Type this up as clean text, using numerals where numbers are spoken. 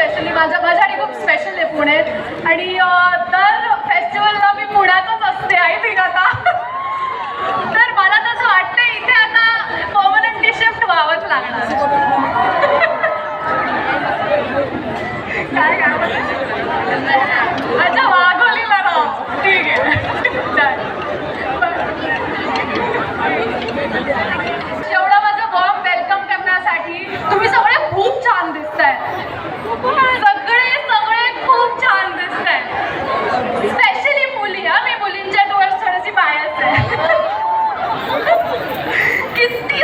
Specially माझ्यासाठी खूप special आहे पुण्यात आणि दर फेस्टिवलला मी पुण्यातच असते आय थिंक आता. तर मला तसं वाटतं इथे आता परमनंटली शिफ्ट व्हावंच लागणार. काय अच्छा वाघोलीला ना ठीक आहे. एवढा माझं वॉर्म वेलकम करण्यासाठी तुम्ही सगळे खूप छान दिसताय. सगळे खूप छान दिसताय. स्पेशली मुली. मी मुलींच्या डोळ्यात थोडीशी बायस आहे. किती